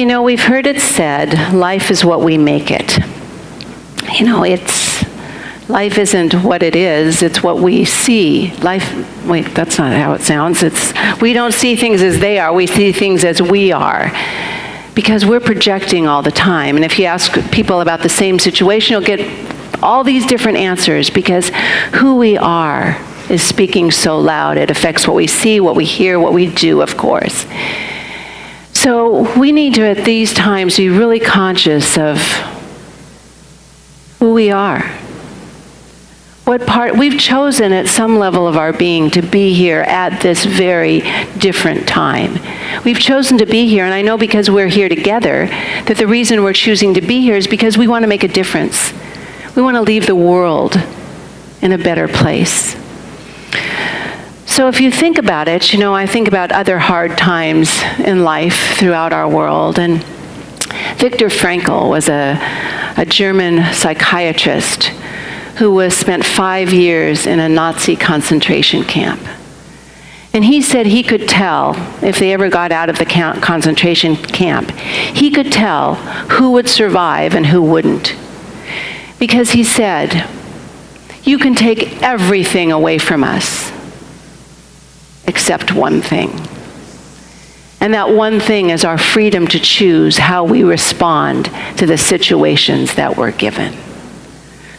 We've heard it said, life is what we make it. Life isn't what it is, it's what we see. That's not how it sounds. We don't see things as they are, we see things as we are. Because we're projecting all the time. And if you ask people about the same situation, you'll get all these different answers because who we are is speaking so loud. It affects what we see, what we hear, what we do, of course. So we need to, at these times, be really conscious of who we are. What part we've chosen at some level of our being to be here at this very different time. We've chosen to be here, and I know because we're here together, that the reason we're choosing to be here is because we want to make a difference. We want to leave the world in a better place. So if you think about it, I think about other hard times in life throughout our world, and Viktor Frankl was a German psychiatrist who spent 5 years in a Nazi concentration camp. And he said he could tell, if they ever got out of the concentration camp, he could tell who would survive and who wouldn't. Because he said, you can take everything away from us except one thing. And that one thing is our freedom to choose how we respond to the situations that we're given.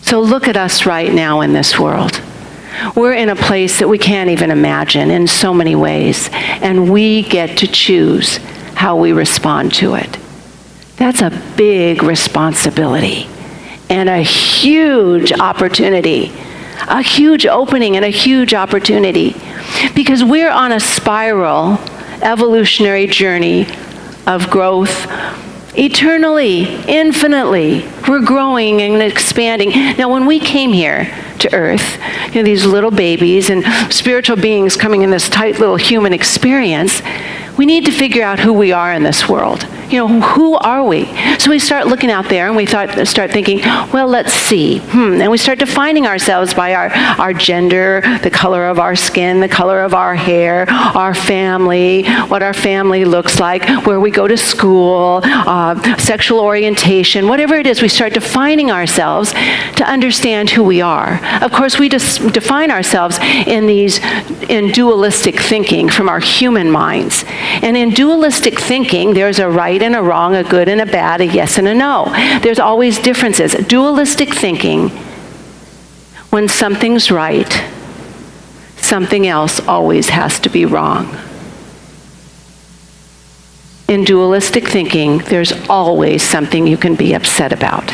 So look at us right now in this world. We're in a place that we can't even imagine in so many ways, and we get to choose how we respond to it. That's a big responsibility and a huge opportunity, a huge opening and a huge opportunity, because we're on a spiral, evolutionary journey of growth. Eternally, infinitely, we're growing and expanding. Now, when we came here to Earth, these little babies and spiritual beings coming in this tight little human experience, we need to figure out who we are in this world. Who are we? So we start looking out there and we start thinking, well, let's see. And we start defining ourselves by our gender, the color of our skin, the color of our hair, our family, what our family looks like, where we go to school, sexual orientation, whatever it is, we start defining ourselves to understand who we are. Of course, we just define ourselves in dualistic thinking from our human minds. And in dualistic thinking, there's a right and a wrong, a good and a bad, a yes and a no. There's always differences. Dualistic thinking, when something's right, something else always has to be wrong. In dualistic thinking, there's always something you can be upset about.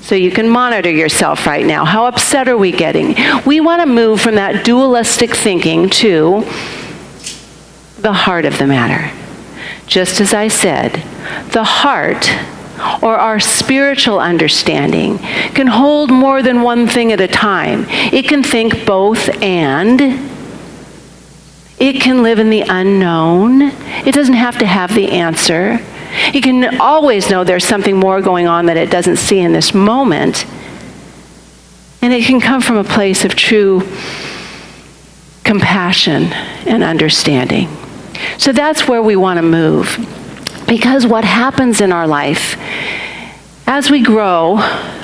So you can monitor yourself right now. How upset are we getting? We want to move from that dualistic thinking to the heart of the matter. Just as I said, the heart, or our spiritual understanding, can hold more than one thing at a time. It can think both and. It can live in the unknown. It doesn't have to have the answer. It can always know there's something more going on that it doesn't see in this moment. And it can come from a place of true compassion and understanding. So that's where we want to move. Because what happens in our life, as we grow,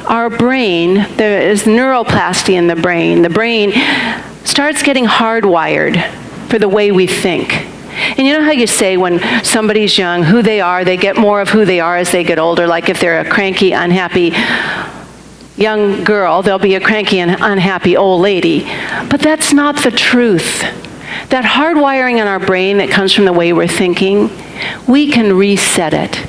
our brain, there is neuroplasty in the brain. The brain starts getting hardwired for the way we think. And you know how you say when somebody's young, who they are, they get more of who they are as they get older. Like if they're a cranky, unhappy young girl, they'll be a cranky and unhappy old lady. But that's not the truth. That hardwiring in our brain that comes from the way we're thinking, we can reset it.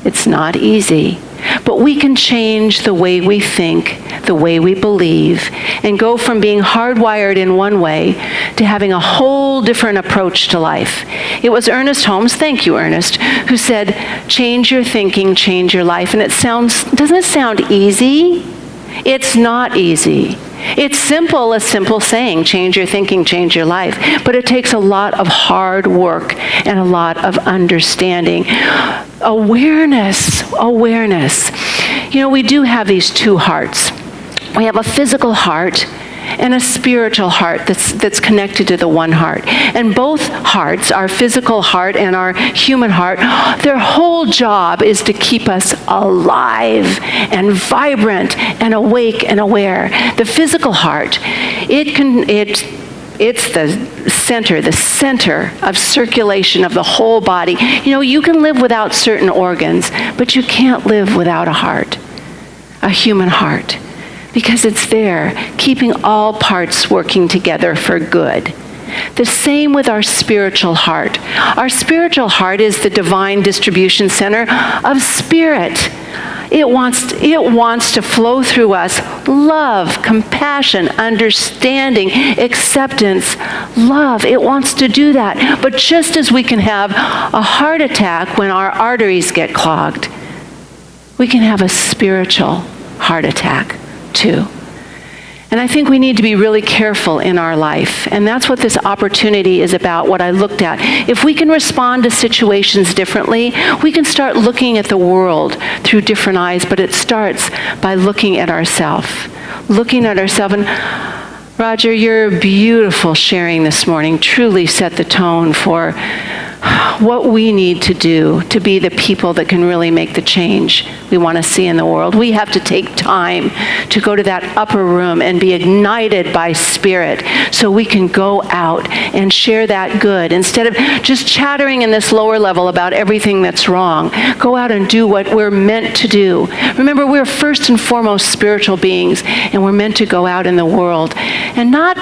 It's not easy, but we can change the way we think, the way we believe, and go from being hardwired in one way to having a whole different approach to life. It was Ernest Holmes, thank you Ernest, who said, change your thinking, change your life. And doesn't it sound easy? It's not easy. It's simple, a simple saying, change your thinking, change your life. But it takes a lot of hard work and a lot of understanding. Awareness. We do have these two hearts. We have a physical heart and a spiritual heart that's connected to the one heart. And both hearts, our physical heart and our human heart, their whole job is to keep us alive and vibrant and awake and aware. The physical heart, it's the center of circulation of the whole body. You know, you can live without certain organs, but you can't live without a heart, a human heart, because it's there, keeping all parts working together for good. The same with our spiritual heart. Our spiritual heart is the divine distribution center of spirit. It wants to flow through us love, compassion, understanding, acceptance, love. It wants to do that. But just as we can have a heart attack when our arteries get clogged, we can have a spiritual heart attack too. And I think we need to be really careful in our life. And that's what this opportunity is about, what I looked at. If we can respond to situations differently, we can start looking at the world through different eyes, but it starts by looking at ourselves. Looking at ourselves. And Roger, your beautiful sharing this morning truly set the tone for what we need to do to be the people that can really make the change we want to see in the world. We have to take time to go to that upper room and be ignited by Spirit so we can go out and share that good. Instead of just chattering in this lower level about everything that's wrong, go out and do what we're meant to do. Remember, we're first and foremost spiritual beings, and we're meant to go out in the world and not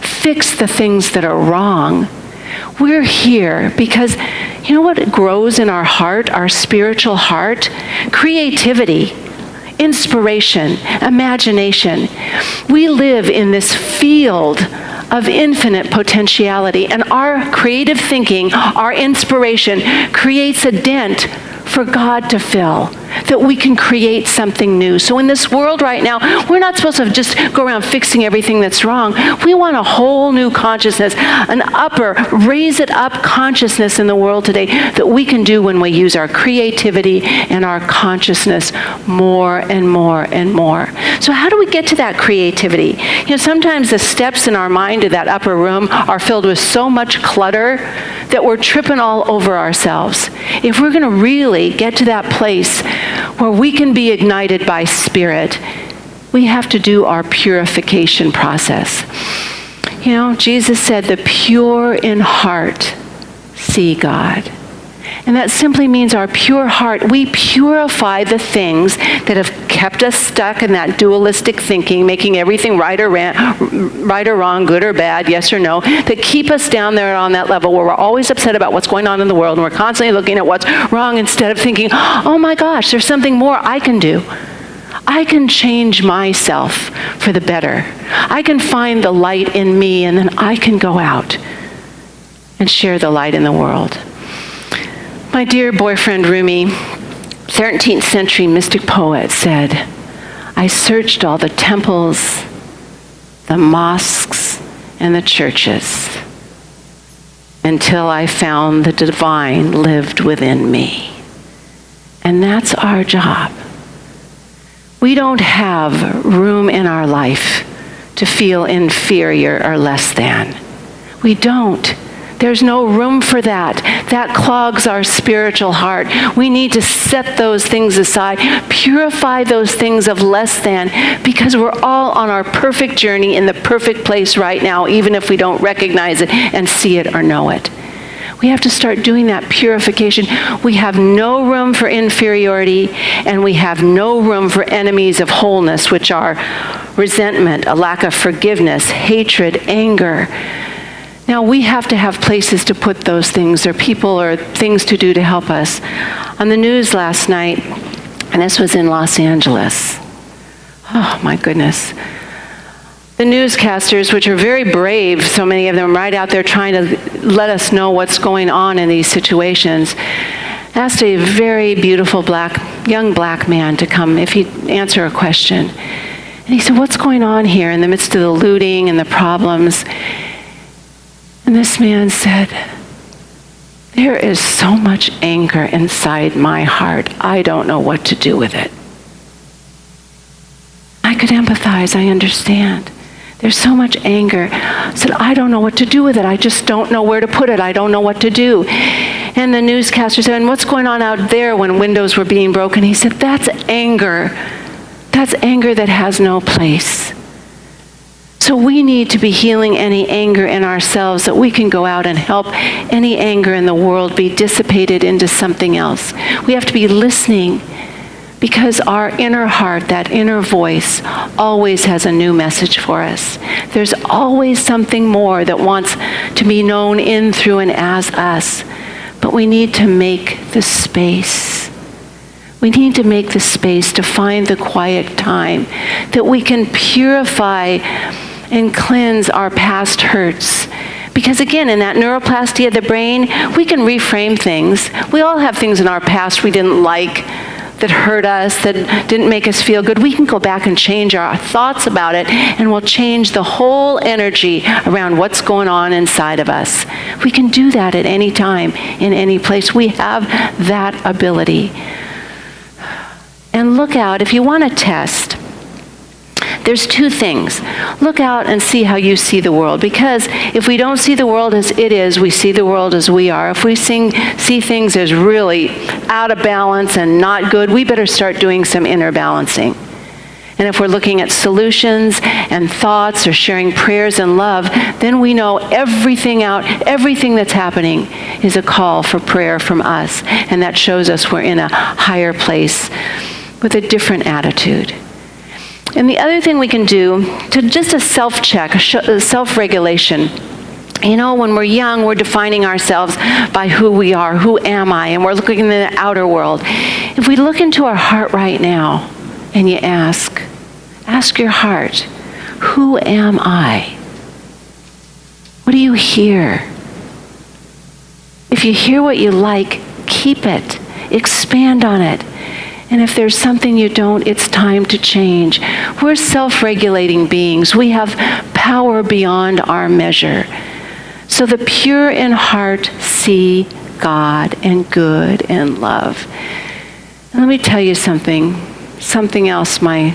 fix the things that are wrong. We're here because, you know what grows in our heart, our spiritual heart? Creativity, inspiration, imagination. We live in this field of infinite potentiality, and our creative thinking, our inspiration, creates a dent for God to fill, that we can create something new. So in this world right now, we're not supposed to just go around fixing everything that's wrong. We want a whole new consciousness, an upper, raise it up consciousness in the world today that we can do when we use our creativity and our consciousness more and more and more. So how do we get to that creativity? You know, sometimes the steps in our mind to that upper room are filled with so much clutter that we're tripping all over ourselves. If we're going to really get to that place where we can be ignited by Spirit, we have to do our purification process. You know, Jesus said, the pure in heart see God. And that simply means our pure heart. We purify the things that have kept us stuck in that dualistic thinking, making everything right or wrong, good or bad, yes or no, that keep us down there on that level where we're always upset about what's going on in the world, and we're constantly looking at what's wrong instead of thinking, oh my gosh, there's something more I can do. I can change myself for the better. I can find the light in me, and then I can go out and share the light in the world. My dear boyfriend Rumi, 13th century mystic poet, said, I searched all the temples, the mosques, and the churches until I found the divine lived within me. And that's our job. We don't have room in our life to feel inferior or less than. We don't. There's no room for that. That clogs our spiritual heart. We need to set those things aside, purify those things of less than, because we're all on our perfect journey in the perfect place right now, even if we don't recognize it and see it or know it. We have to start doing that purification. We have no room for inferiority, and we have no room for enemies of wholeness, which are resentment, a lack of forgiveness, hatred, anger. Now, we have to have places to put those things, or people, or things to do to help us. On the news last night, and this was in Los Angeles. Oh, my goodness. The newscasters, which are very brave, so many of them right out there trying to let us know what's going on in these situations, asked a very beautiful young black man to come if he'd answer a question. And he said, what's going on here in the midst of the looting and the problems? And this man said, there is so much anger inside my heart, I don't know what to do with it. I could empathize, I understand. There's so much anger. I said, I don't know what to do with it. I just don't know where to put it. I don't know what to do. And the newscaster said, and what's going on out there when windows were being broken? He said, that's anger. That's anger that has no place. So we need to be healing any anger in ourselves that we can go out and help any anger in the world be dissipated into something else. We have to be listening, because our inner heart, that inner voice, always has a new message for us. There's always something more that wants to be known in, through, and as us. But we need to make the space. We need to make the space to find the quiet time that we can purify and cleanse our past hurts. Because again, in that neuroplasty of the brain, we can reframe things. We all have things in our past we didn't like, that hurt us, that didn't make us feel good. We can go back and change our thoughts about it, and we'll change the whole energy around what's going on inside of us. We can do that at any time, in any place. We have that ability. And look out, if you want to test, there's two things. Look out and see how you see the world. Because if we don't see the world as it is, we see the world as we are. If we see things as really out of balance and not good, we better start doing some inner balancing. And if we're looking at solutions and thoughts or sharing prayers and love, then we know everything that's happening is a call for prayer from us. And that shows us we're in a higher place with a different attitude. And the other thing we can do, to just a self-check, a self-regulation. You know, when we're young, we're defining ourselves by who we are, who am I, and we're looking in the outer world. If we look into our heart right now, and you ask your heart, who am I? What do you hear? If you hear what you like, keep it, expand on it. And if there's something you don't, it's time to change. We're self-regulating beings. We have power beyond our measure. So the pure in heart see God and good and love. And let me tell you something else my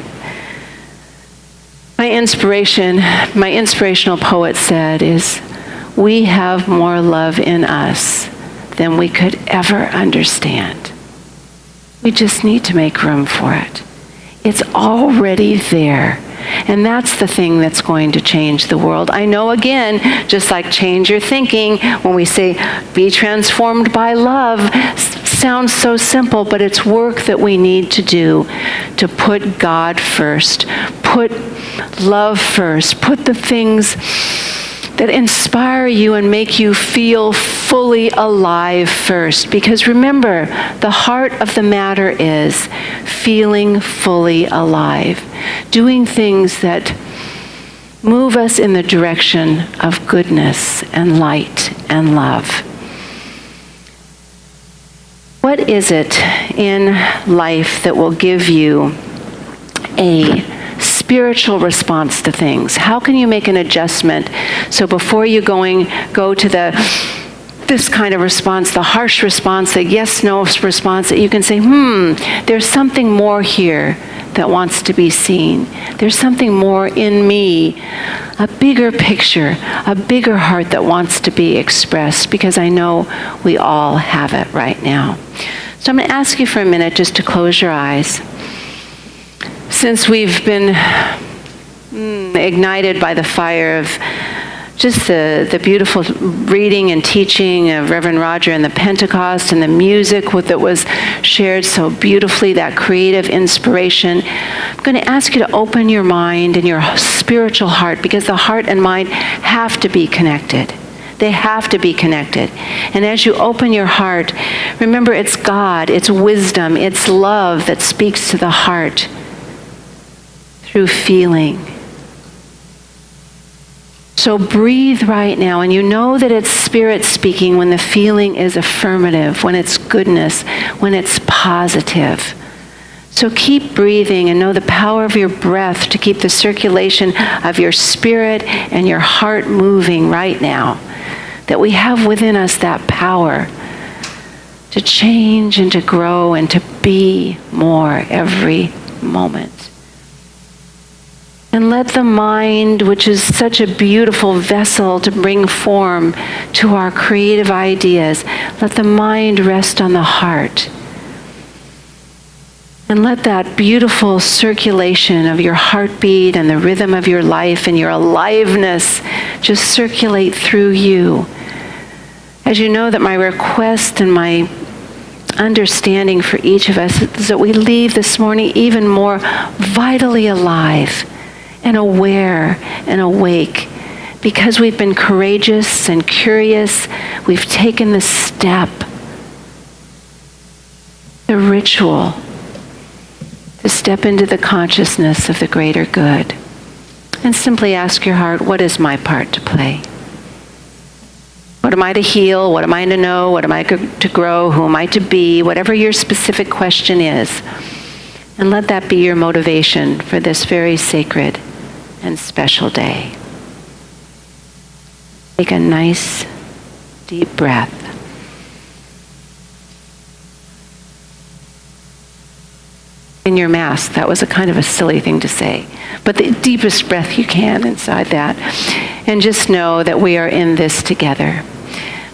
inspirational poet said is, we have more love in us than we could ever understand. We just need to make room for it. It's already there. And that's the thing that's going to change the world. I know, again, just like change your thinking, when we say be transformed by love, sounds so simple, but it's work that we need to do to put God first, put love first, put the things that inspire you and make you feel fully alive first. Because remember, the heart of the matter is feeling fully alive, doing things that move us in the direction of goodness and light and love. What is it in life that will give you a spiritual response to things? How can you make an adjustment so before you go to this kind of response, the harsh response, the yes/no response, that you can say, there's something more here that wants to be seen. There's something more in me, a bigger picture, a bigger heart that wants to be expressed, because I know we all have it right now. So I'm going to ask you for a minute just to close your eyes. Since we've been ignited by the fire of just the beautiful reading and teaching of Reverend Roger and the Pentecost and the music that was shared so beautifully, that creative inspiration, I'm going to ask you to open your mind and your spiritual heart, because the heart and mind have to be connected. They have to be connected. And as you open your heart, remember, it's God, it's wisdom, it's love that speaks to the heart through feeling. So breathe right now, and you know that it's Spirit speaking when the feeling is affirmative, when it's goodness, when it's positive. So keep breathing and know the power of your breath to keep the circulation of your spirit and your heart moving right now. That we have within us that power to change and to grow and to be more every moment. And let the mind, which is such a beautiful vessel to bring form to our creative ideas, let the mind rest on the heart. And let that beautiful circulation of your heartbeat and the rhythm of your life and your aliveness just circulate through you. As you know that my request and my understanding for each of us is that we leave this morning even more vitally alive and aware and awake, because we've been courageous and curious. We've taken the step, the ritual, to step into the consciousness of the greater good. And simply ask your heart, what is my part to play? What am I to heal? What am I to know? What am I to grow? Who am I to be? Whatever your specific question is. And let that be your motivation for this very sacred and special day. Take a nice, deep breath. In your mask, that was a kind of a silly thing to say, but the deepest breath you can inside that. And just know that we are in this together.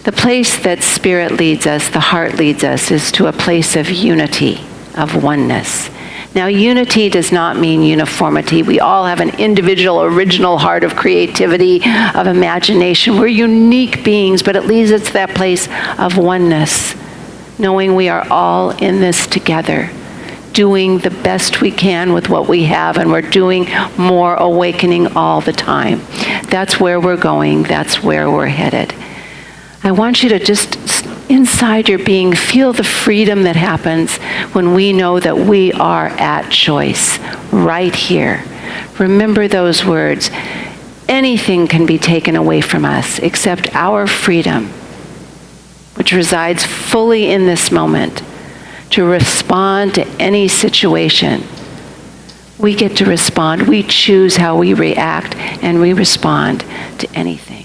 The place that Spirit leads us, the heart leads us, is to a place of unity, of oneness. Now, unity does not mean uniformity. We all have an individual, original heart of creativity, of imagination. We're unique beings, but it leads us to that place of oneness, knowing we are all in this together, doing the best we can with what we have, and we're doing more awakening all the time. That's where we're going. That's where we're headed. I want you to just, inside your being, feel the freedom that happens when we know that we are at choice right here. Remember those words. Anything can be taken away from us except our freedom, which resides fully in this moment, to respond to any situation. We get to respond. We choose how we react, and we respond to anything.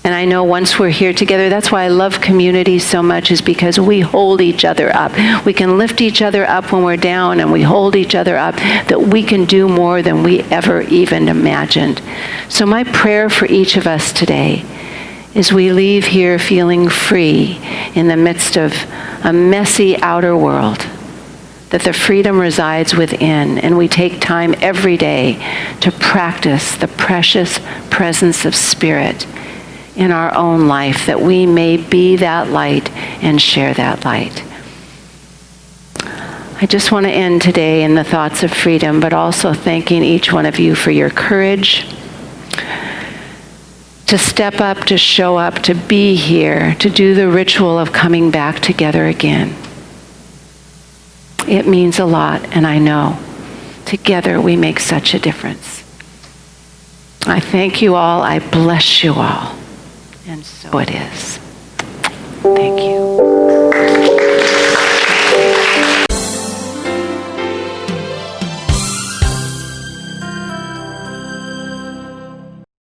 And I know once we're here together, that's why I love community so much, is because we hold each other up. We can lift each other up when we're down, and we hold each other up, that we can do more than we ever even imagined. So my prayer for each of us today is we leave here feeling free in the midst of a messy outer world, that the freedom resides within, and we take time every day to practice the precious presence of Spirit in our own life, that we may be that light and share that light. I just want to end today in the thoughts of freedom, but also thanking each one of you for your courage to step up, to show up, to be here, to do the ritual of coming back together again. It means a lot, and I know together we make such a difference. I thank you all. I bless you all. And so it is. Thank you.